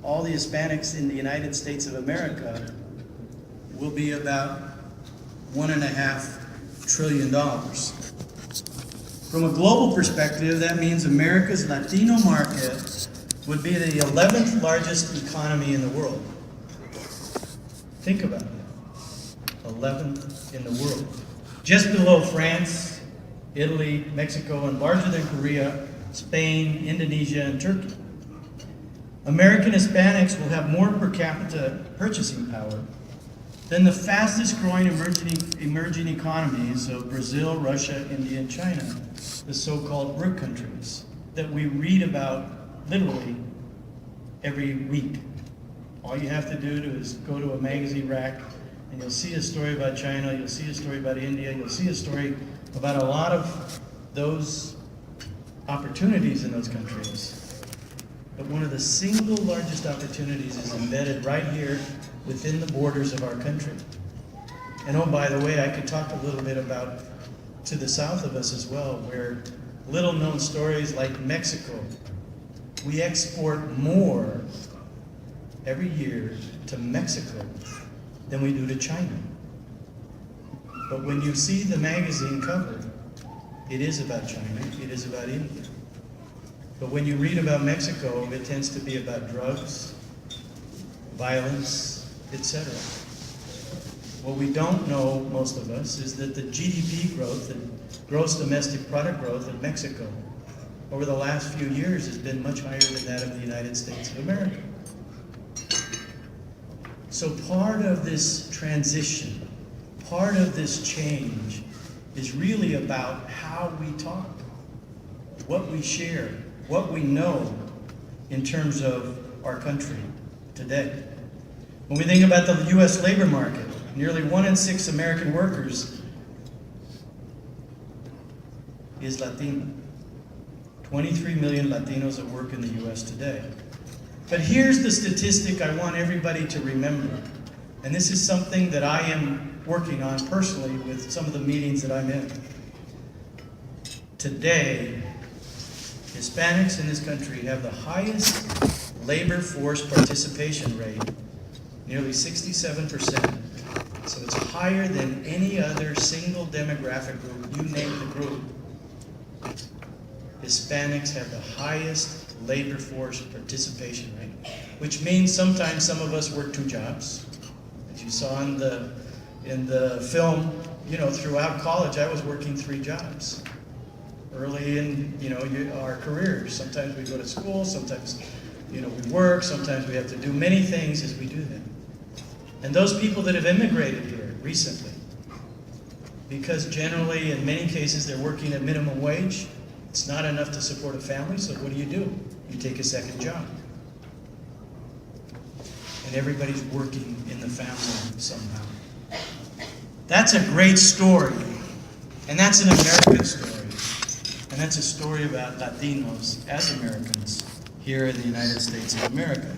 all the Hispanics in the United States of America will be about $1.5 trillion. From a global perspective, that means America's Latino market would be the 11th largest economy in the world. Think about it, 11th in the world. Just below France, Italy, Mexico, and larger than Korea, Spain, Indonesia, and Turkey. American Hispanics will have more per capita purchasing power than the fastest growing emerging economies of Brazil, Russia, India, and China, the so-called BRIC countries that we read about literally every week. All you have to do is go to a magazine rack and you'll see a story about China, you'll see a story about India, you'll see a story about a lot of those opportunities in those countries. But one of the single largest opportunities is embedded right here within the borders of our country. And oh, by the way, I could talk a little bit about to the south of us as well, where little known stories like Mexico, we export more every year to Mexico than we do to China. But when you see the magazine cover, it is about China, it is about India. But when you read about Mexico, it tends to be about drugs, violence, etc. What we don't know, most of us, is that the GDP growth, the gross domestic product growth of Mexico over the last few years has been much higher than that of the United States of America. So part of this transition, part of this change is really about how we talk, what we share, what we know in terms of our country today. When we think about the U.S. labor market, nearly 1 in 6 American workers is Latino. 23 million Latinos at work in the U.S. today. But here's the statistic I want everybody to remember. And this is something that I am working on personally with some of the meetings that I'm in. Today, Hispanics in this country have the highest labor force participation rate, nearly 67%. So it's higher than any other single demographic group, you name the group. Hispanics have the highest labor force participation rate, which means sometimes some of us work 2 jobs. As you saw in the film, throughout college I was working 3 jobs. Early in our careers, sometimes we go to school, sometimes we work, sometimes we have to do many things as we do that. And those people that have immigrated here recently, because generally in many cases they're working at minimum wage, it's not enough to support a family, so what do? You take a second job. And everybody's working in the family somehow. That's a great story, and that's an American story. And that's a story about Latinos as Americans here in the United States of America.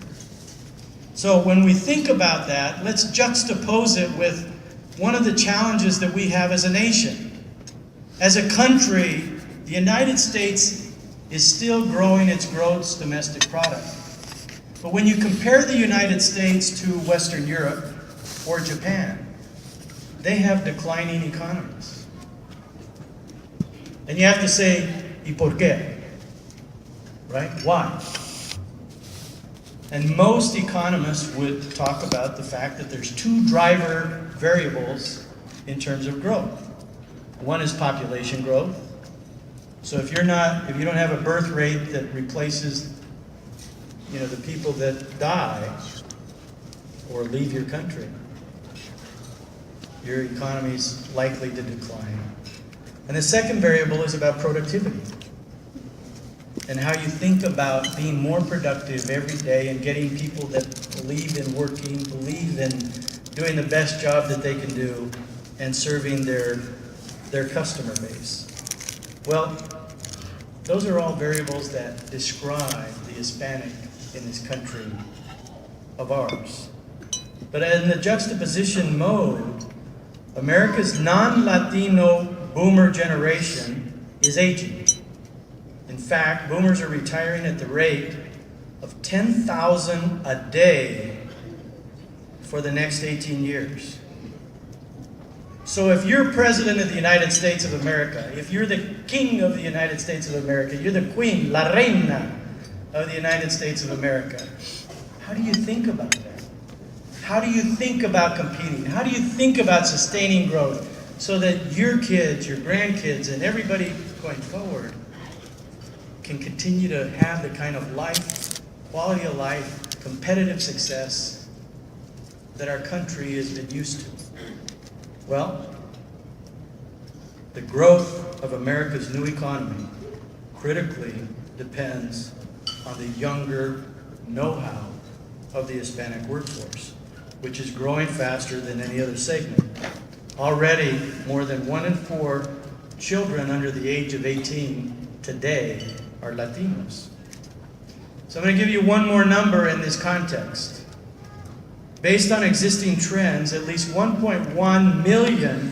So when we think about that, let's juxtapose it with one of the challenges that we have as a nation. As a country, the United States is still growing its gross domestic product. But when you compare the United States to Western Europe or Japan, they have declining economies. And you have to say, ¿y por qué? Right? Why? And most economists would talk about the fact that there's 2 driver variables in terms of growth. One is population growth. So if you don't have a birth rate that replaces, the people that die or leave your country, your economy is likely to decline. And the second variable is about productivity and how you think about being more productive every day and getting people that believe in working, believe in doing the best job that they can do and serving their customer base. Well, those are all variables that describe the Hispanic in this country of ours. But in the juxtaposition mode, America's non-Latino boomer generation is aging. In fact, boomers are retiring at the rate of 10,000 a day for the next 18 years. So if you're President of the United States of America, if you're the King of the United States of America, you're the Queen, la Reina of the United States of America, how do you think about that? How do you think about competing? How do you think about sustaining growth so that your kids, your grandkids, and everybody going forward can continue to have the kind of life, quality of life, competitive success that our country has been used to? Well, the growth of America's new economy critically depends on the younger know-how of the Hispanic workforce, which is growing faster than any other segment. Already, more than 1 in 4 children under the age of 18 today are Latinos. So I'm going to give you one more number in this context. Based on existing trends, at least 1.1 million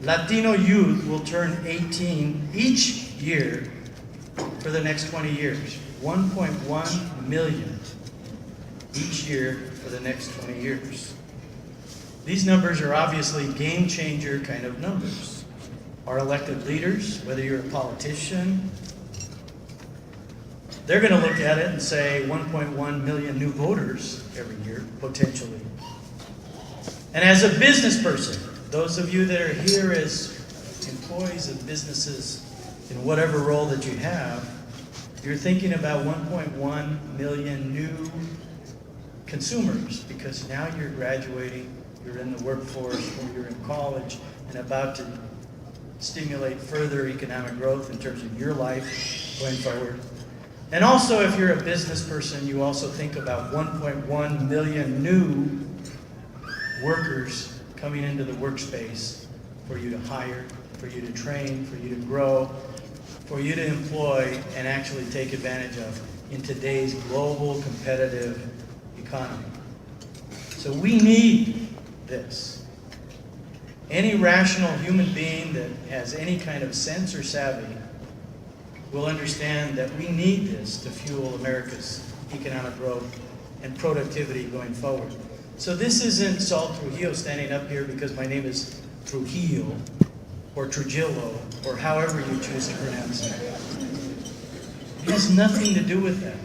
Latino youth will turn 18 each year for the next 20 years. 1.1 million each year for the next 20 years. These numbers are obviously game changer kind of numbers. Our elected leaders, whether you're a politician, they're going to look at it and say 1.1 million new voters every year, potentially. And as a business person, those of you that are here as employees of businesses in whatever role that you have, you're thinking about 1.1 million new consumers, because now you're graduating, you're in the workforce, or you're in college and about to stimulate further economic growth in terms of your life going forward. And also, if you're a business person, you also think about 1.1 million new workers coming into the workspace for you to hire, for you to train, for you to grow, for you to employ and actually take advantage of in today's global competitive economy. So we need this. Any rational human being that has any kind of sense or savvy will understand that we need this to fuel America's economic growth and productivity going forward. So this isn't Saul Trujillo standing up here because my name is Trujillo or Trujillo or however you choose to pronounce it. It has nothing to do with that.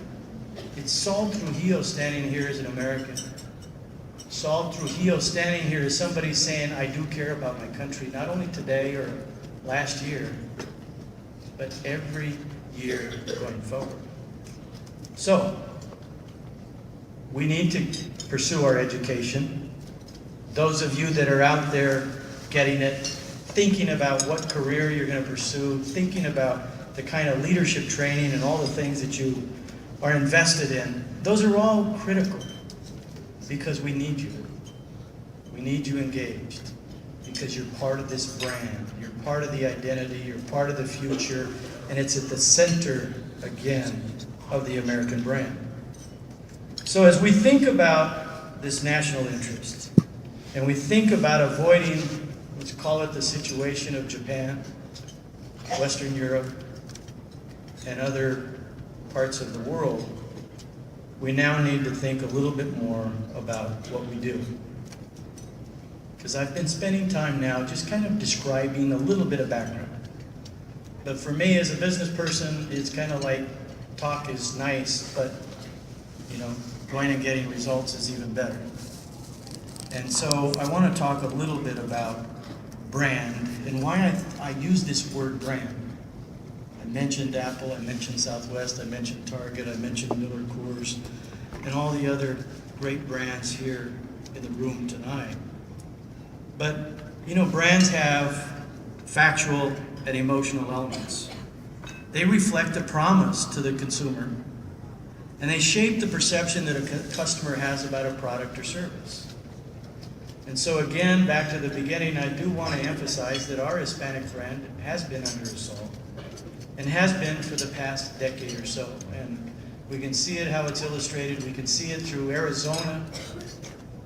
It's Saul Trujillo standing here as an American. Saul Trujillo standing here as somebody saying, I do care about my country, not only today or last year, but every year going forward. So, we need to pursue our education. Those of you that are out there getting it, thinking about what career you're going to pursue, thinking about the kind of leadership training and all the things that you are invested in, those are all critical because we need you. We need you engaged because you're part of this brand. You're part of the identity. You're part of the future. And it's at the center, again, of the American brand. So as we think about this national interest, and we think about avoiding, let's call it the situation of Japan, Western Europe, and other parts of the world, we now need to think a little bit more about what we do. Because I've been spending time now just kind of describing a little bit of background. But for me as a business person, it's kind of like talk is nice, but going and getting results is even better. And so I want to talk a little bit about brand and why I use this word brand. I mentioned Apple, I mentioned Southwest, I mentioned Target, I mentioned Miller Coors, and all the other great brands here in the room tonight. But, brands have factual and emotional elements. They reflect a promise to the consumer, and they shape the perception that a customer has about a product or service. And so again, back to the beginning, I do want to emphasize that our Hispanic brand has been under assault, and has been for the past decade or so. And we can see it how it's illustrated. We can see it through Arizona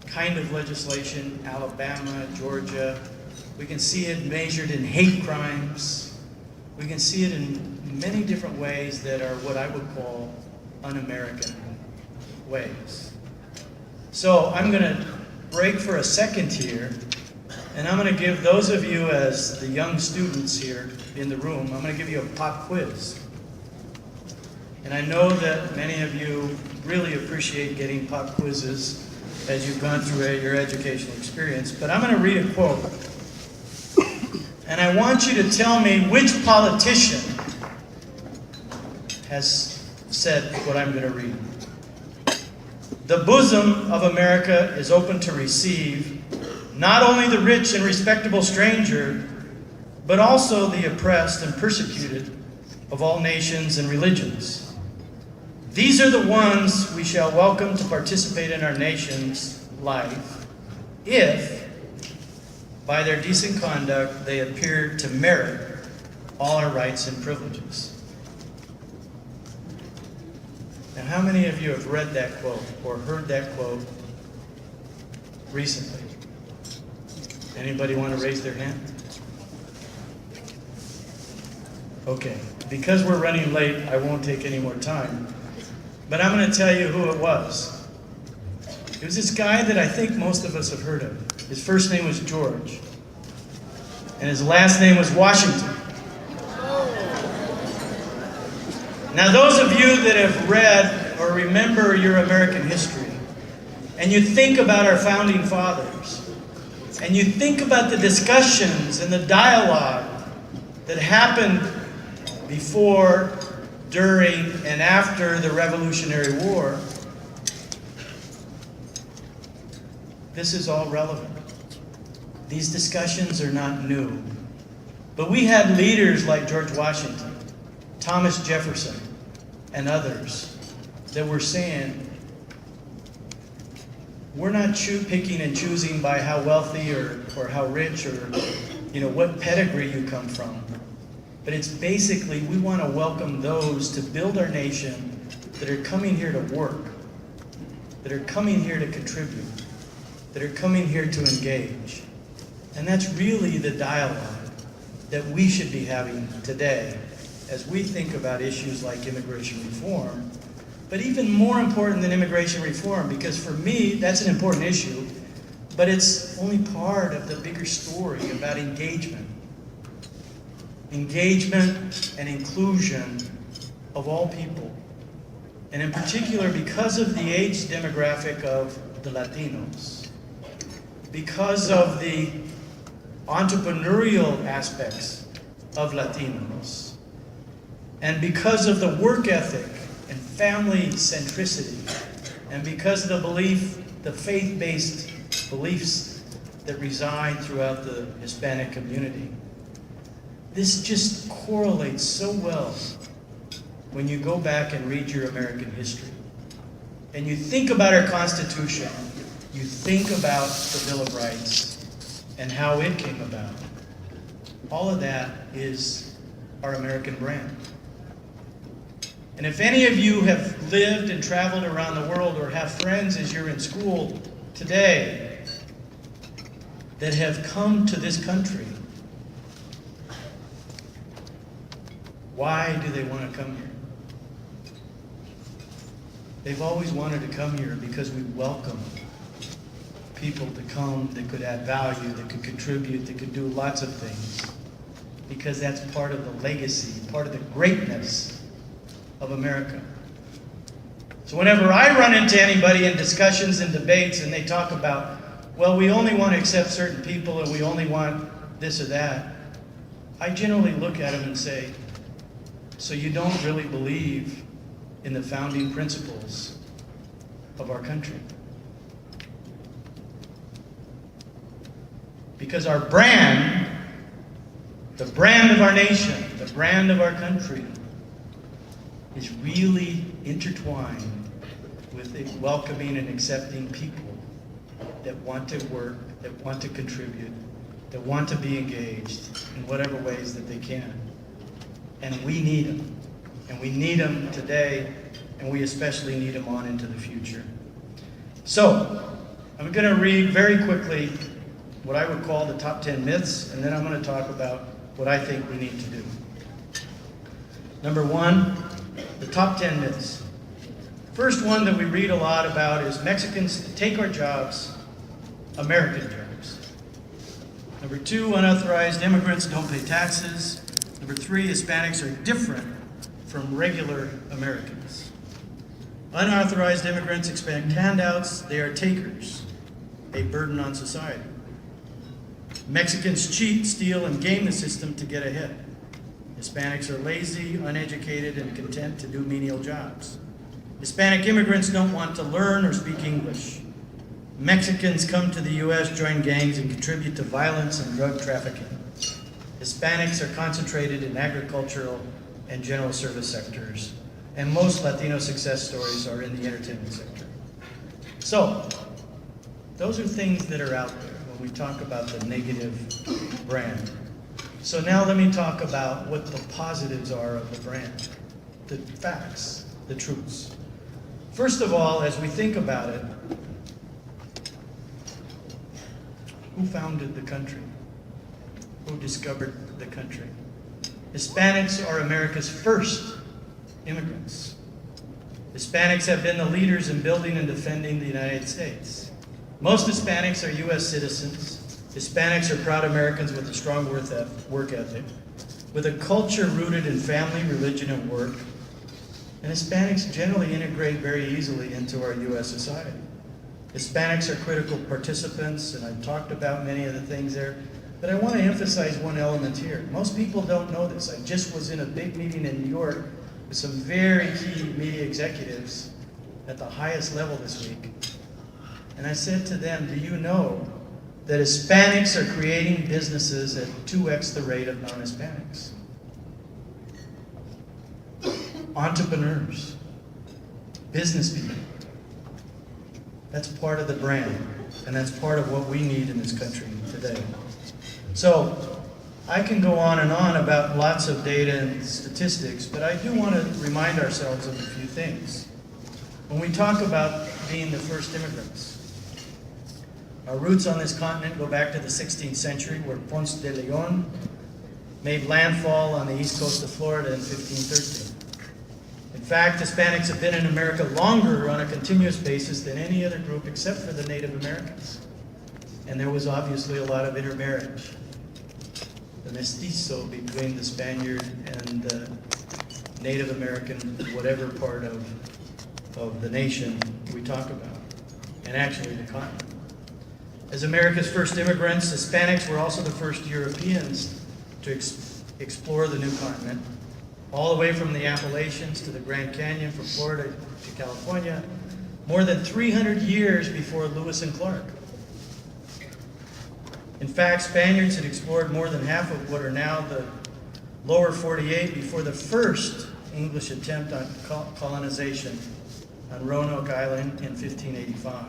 kind of legislation, Alabama, Georgia. We can see it measured in hate crimes. We can see it in many different ways that are what I would call un-American ways. So I'm going to break for a second here, and I'm going to give those of you as the young students here in the room, I'm going to give you a pop quiz. And I know that many of you really appreciate getting pop quizzes as you've gone through your educational experience, but I'm going to read a quote. And I want you to tell me which politician has said what I'm going to read. The bosom of America is open to receive not only the rich and respectable stranger, but also the oppressed and persecuted of all nations and religions. These are the ones we shall welcome to participate in our nation's life if, by their decent conduct, they appear to merit all our rights and privileges. Now, how many of you have read that quote or heard that quote recently? Anybody want to raise their hand? Okay, because we're running late, I won't take any more time. But I'm going to tell you who it was. It was this guy that I think most of us have heard of. His first name was George, and his last name was Washington. Now, those of you that have read or remember your American history, and you think about our founding fathers, and you think about the discussions and the dialogue that happened before, during, and after the Revolutionary War, this is all relevant. These discussions are not new. But we had leaders like George Washington, Thomas Jefferson, and others that were saying, we're not picking and choosing by how wealthy or how rich or what pedigree you come from. But it's basically, we want to welcome those to build our nation that are coming here to work, that are coming here to contribute, that are coming here to engage. And that's really the dialogue that we should be having today as we think about issues like immigration reform. But even more important than immigration reform, because for me, that's an important issue, but it's only part of the bigger story about engagement. Engagement and inclusion of all people. And in particular, because of the age demographic of the Latinos, because of the entrepreneurial aspects of Latinos, and because of the work ethic and family centricity, and because of the faith-based beliefs that reside throughout the Hispanic community. This just correlates so well when you go back and read your American history. And you think about our Constitution, you think about the Bill of Rights and how it came about. All of that is our American brand. And if any of you have lived and traveled around the world or have friends as you're in school today that have come to this country, why do they want to come here? They've always wanted to come here because we welcome people to come that could add value, that could contribute, that could do lots of things. Because that's part of the legacy, part of the greatness of America. So whenever I run into anybody in discussions and debates and they talk about, well, we only want to accept certain people and we only want this or that, I generally look at them and say, so you don't really believe in the founding principles of our country? Because our brand, the brand of our nation, the brand of our country, is really intertwined with welcoming and accepting people that want to work, that want to contribute, that want to be engaged in whatever ways that they can. And we need them. And we need them today, and we especially need them on into the future. So, I'm going to read very quickly what I would call the top 10 myths, and then I'm going to talk about what I think we need to do. Number one, the top 10 myths. First one that we read a lot about is Mexicans take our jobs, American jobs. Number 2, unauthorized immigrants don't pay taxes. Number 3, Hispanics are different from regular Americans. Unauthorized immigrants expect handouts. They are takers, a burden on society. Mexicans cheat, steal, and game the system to get ahead. Hispanics are lazy, uneducated, and content to do menial jobs. Hispanic immigrants don't want to learn or speak English. Mexicans come to the U.S., join gangs, and contribute to violence and drug trafficking. Hispanics are concentrated in agricultural and general service sectors, and most Latino success stories are in the entertainment sector. So, those are things that are out there when we talk about the negative brand. So now let me talk about what the positives are of the brand, the facts, the truths. First of all, as we think about it, who founded the country? Who discovered the country? Hispanics are America's first immigrants. Hispanics have been the leaders in building and defending the United States. Most Hispanics are U.S. citizens. Hispanics are proud Americans with a strong work ethic, with a culture rooted in family, religion, and work. And Hispanics generally integrate very easily into our U.S. society. Hispanics are critical participants, and I've talked about many of the things there, but I want to emphasize one element here. Most people don't know this. I just was in a big meeting in New York with some very key media executives at the highest level this week. And I said to them, do you know that Hispanics are creating businesses at 2x the rate of non-Hispanics? Entrepreneurs, business people. That's part of the brand, and that's part of what we need in this country today. So, I can go on and on about lots of data and statistics, but I do want to remind ourselves of a few things. When we talk about being the first immigrants, our roots on this continent go back to the 16th century, where Ponce de Leon made landfall on the east coast of Florida in 1513. In fact, Hispanics have been in America longer on a continuous basis than any other group except for the Native Americans. And there was obviously a lot of intermarriage. The mestizo between the Spaniard and the Native American, whatever part of the nation we talk about, and actually the continent. As America's first immigrants, Hispanics were also the first Europeans to explore the new continent, all the way from the Appalachians to the Grand Canyon, from Florida to California, more than 300 years before Lewis and Clark. In fact, Spaniards had explored more than half of what are now the lower 48 before the first English attempt on colonization on Roanoke Island in 1585.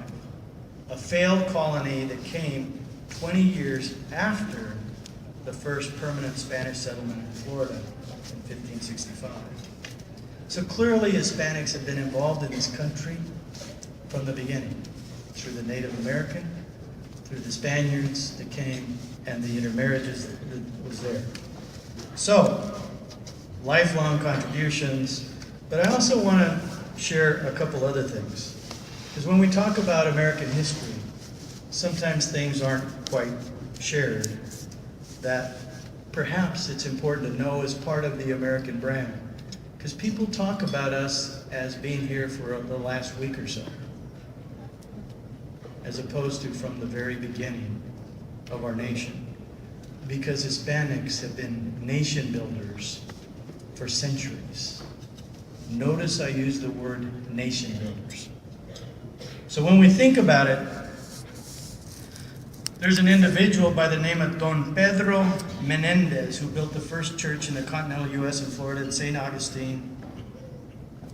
A failed colony that came 20 years after the first permanent Spanish settlement in Florida in 1565. So clearly Hispanics have been involved in this country from the beginning, through the Native American, through the Spaniards that came, and the intermarriages that was there. So, lifelong contributions, but I also want to share a couple other things. Because when we talk about American history, sometimes things aren't quite shared that perhaps it's important to know as part of the American brand. Because people talk about us as being here for the last week or so, as opposed to from the very beginning of our nation. Because Hispanics have been nation builders for centuries. Notice I use the word nation builders. So when we think about it, there's an individual by the name of Don Pedro Menendez who built the first church in the continental U.S. in Florida in St. Augustine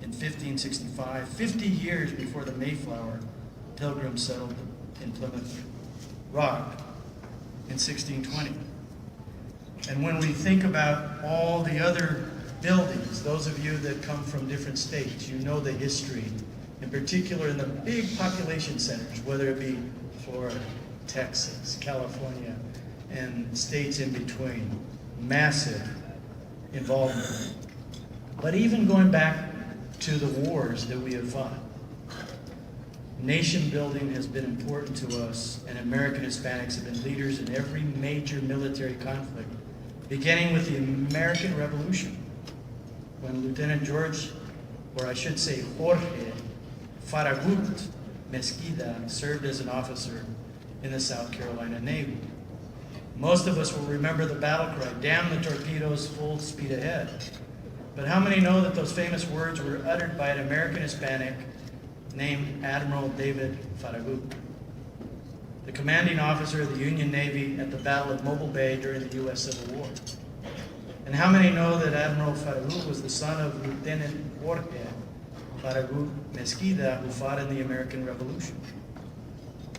in 1565, 50 years before the Mayflower Pilgrims settled in Plymouth Rock in 1620. And when we think about all the other buildings, those of you that come from different states, you know the history, in particular in the big population centers, whether it be Florida, Texas, California, and states in between. Massive involvement. But even going back to the wars that we have fought, Nation building has been important to us, and American Hispanics have been leaders in every major military conflict, beginning with the American Revolution, when Lieutenant George, or I should say Jorge Farragut Mesquida, served as an officer in the South Carolina Navy. Most of us will remember the battle cry, "Damn the torpedoes, full speed ahead." But how many know that those famous words were uttered by an American Hispanic named Admiral David Farragut, the commanding officer of the Union Navy at the Battle of Mobile Bay during the U.S. Civil War? And how many know that Admiral Farragut was the son of Lieutenant Jorge Farragut Mesquida, who fought in the American Revolution?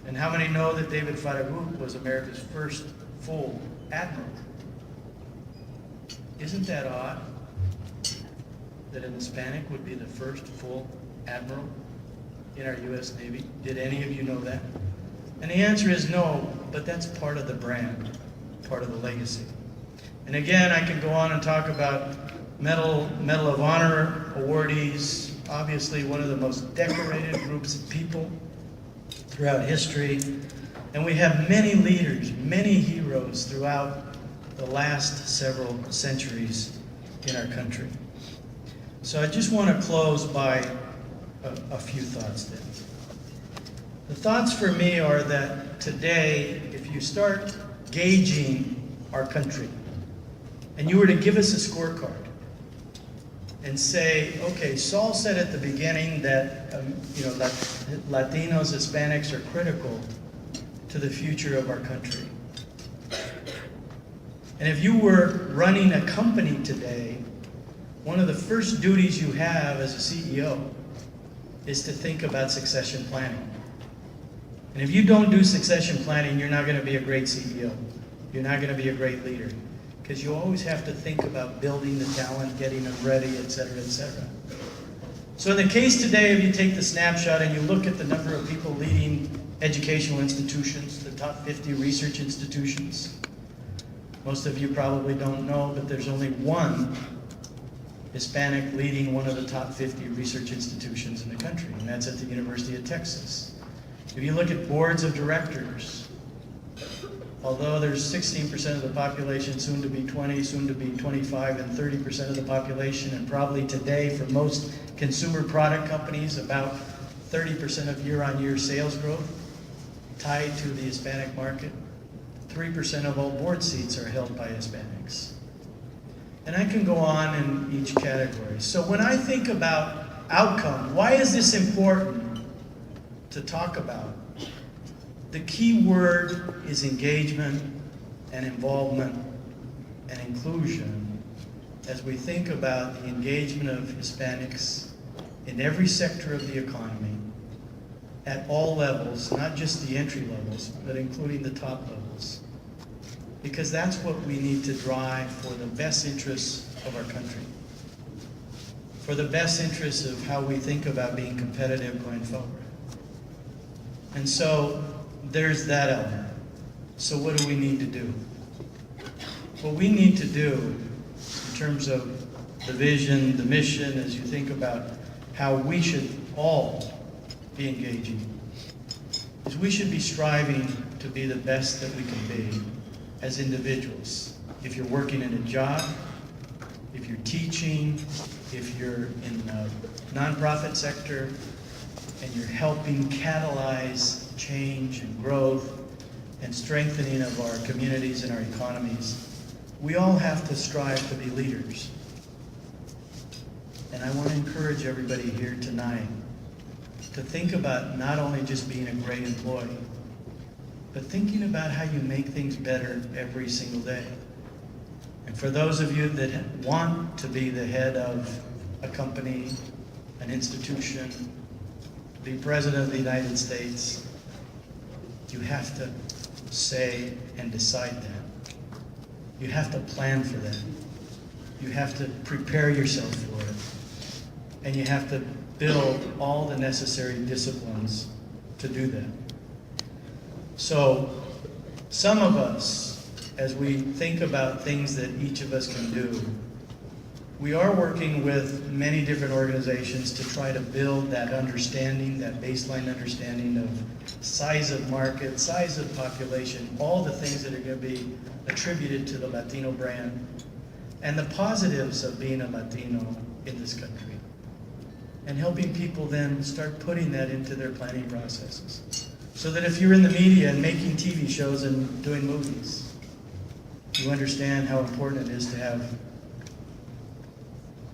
And how many know that David Farragut was America's first full admiral? Isn't that odd that an Hispanic would be the first full admiral in our U.S. Navy? Did any of you know that? And the answer is no, but that's part of the brand, part of the legacy. And again, I can go on and talk about Medal of Honor awardees, obviously one of the most decorated groups of people throughout history. And we have many leaders, many heroes throughout the last several centuries in our country. So I just want to close by a few thoughts then. The thoughts for me are that today, if you start gauging our country, and you were to give us a scorecard and say, okay, Saul said at the beginning that Latinos, Hispanics are critical to the future of our country. And if you were running a company today, one of the first duties you have as a CEO is to think about succession planning. And if you don't do succession planning, you're not going to be a great CEO. You're not going to be a great leader, because you always have to think about building the talent, getting them ready, et cetera, et cetera. So in the case today, if you take the snapshot and you look at the number of people leading educational institutions, the top 50 research institutions, most of you probably don't know, but there's only one Hispanic leading one of the top 50 research institutions in the country, and that's at the University of Texas. If you look at boards of directors, although there's 16% of the population, soon to be 20, soon to be 25, and 30% of the population, and probably today for most consumer product companies, about 30% of year-on-year sales growth tied to the Hispanic market. 3% of all board seats are held by Hispanics. And I can go on in each category. So when I think about outcome, why is this important to talk about? The key word is engagement and involvement and inclusion as we think about the engagement of Hispanics in every sector of the economy at all levels, not just the entry levels, but including the top levels. Because that's what we need to drive for the best interests of our country, for the best interests of how we think about being competitive going forward. And so there's that element. So what do we need to do? What we need to do in terms of the vision, the mission, as you think about how we should all be engaging, is we should be striving to be the best that we can be as individuals. If you're working in a job, if you're teaching, if you're in the nonprofit sector, and you're helping catalyze change and growth and strengthening of our communities and our economies, we all have to strive to be leaders. And I want to encourage everybody here tonight to think about not only just being a great employee, but thinking about how you make things better every single day. And for those of you that want to be the head of a company, an institution, be president of the United States, you have to say and decide that. You have to plan for that. You have to prepare yourself for it. And you have to build all the necessary disciplines to do that. So, some of us, as we think about things that each of us can do, We are working with many different organizations to try to build that understanding, that baseline understanding of size of market, size of population, all the things that are going to be attributed to the Latino brand, and the positives of being a Latino in this country. And helping people then start putting that into their planning processes. So that if you're in the media and making TV shows and doing movies, you understand how important it is to have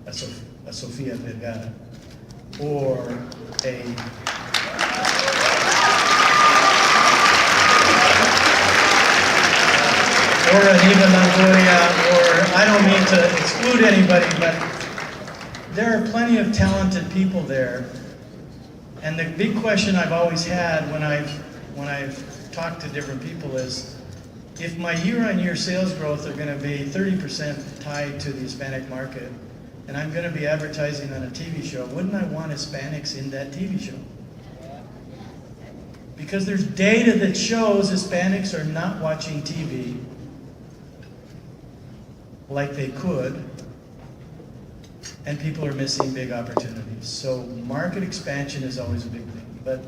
a Sofia Vergara or an Eva Longoria, or I don't mean to exclude anybody, but there are plenty of talented people there. And the big question I've always had when I've talked to different people is, if my year-on-year sales growth are going to be 30% tied to the Hispanic market, and I'm going to be advertising on a TV show, wouldn't I want Hispanics in that TV show? Because there's data that shows Hispanics are not watching TV like they could, and people are missing big opportunities. So market expansion is always a big thing. But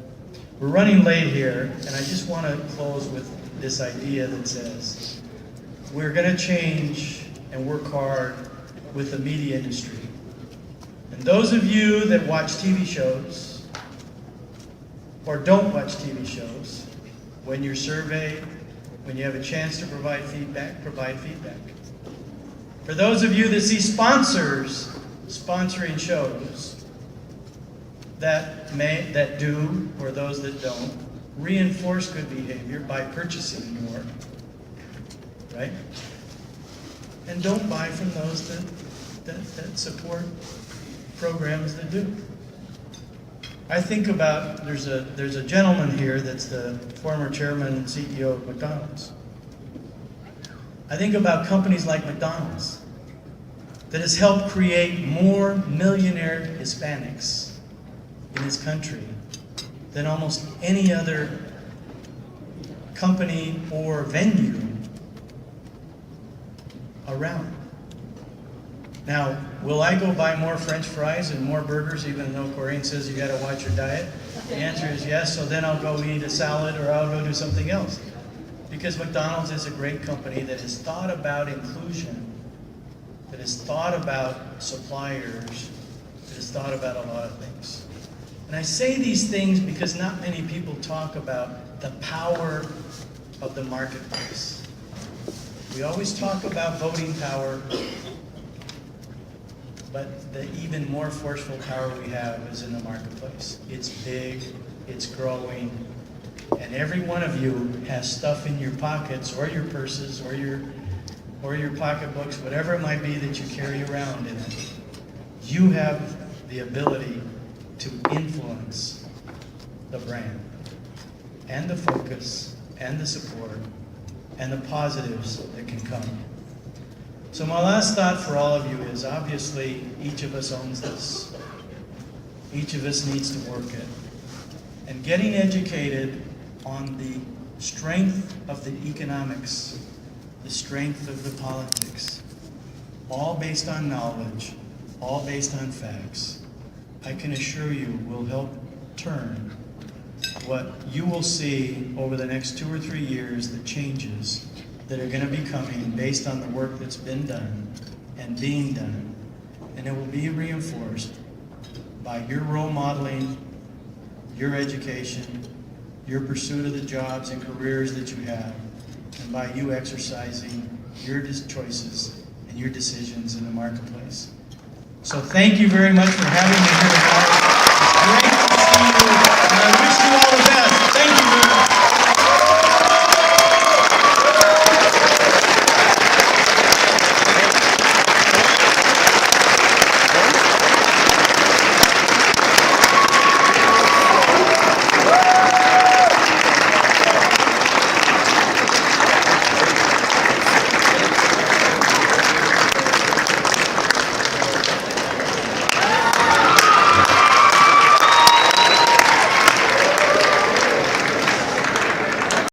we're running late here, and I just want to close with this idea that says we're going to change and work hard with the media industry. And those of you that watch TV shows or don't watch TV shows, when you're surveyed, when you have a chance to provide feedback, provide feedback. For those of you that see sponsors sponsoring shows that do, or those that don't, reinforce good behavior by purchasing more, right? And don't buy from those that support programs that do. I think about, there's a gentleman here that's the former chairman and CEO of McDonald's. I think about companies like McDonald's that has helped create more millionaire Hispanics in this country than almost any other company or venue around. Now, will I go buy more French fries and more burgers even though Corinne says you gotta watch your diet? The answer is yes, so then I'll go eat a salad or I'll go do something else. Because McDonald's is a great company that has thought about inclusion, that has thought about suppliers, that has thought about a lot of things. And I say these things because not many people talk about the power of the marketplace. We always talk about voting power, but the even more forceful power we have is in the marketplace. It's big, it's growing, and every one of you has stuff in your pockets or your purses or your pocketbooks, whatever it might be that you carry around in it. You have the ability to influence the brand and the focus and the support and the positives that can come. So my last thought for all of you is, obviously, each of us owns this. Each of us needs to work it. And getting educated on the strength of the economics, the strength of the politics, all based on knowledge, all based on facts, I can assure you will help turn what you will see over the next 2 or 3 years, the changes that are going to be coming based on the work that's been done and being done. And it will be reinforced by your role modeling, your education, your pursuit of the jobs and careers that you have, and by you exercising your choices and your decisions in the marketplace. So thank you very much for having me here.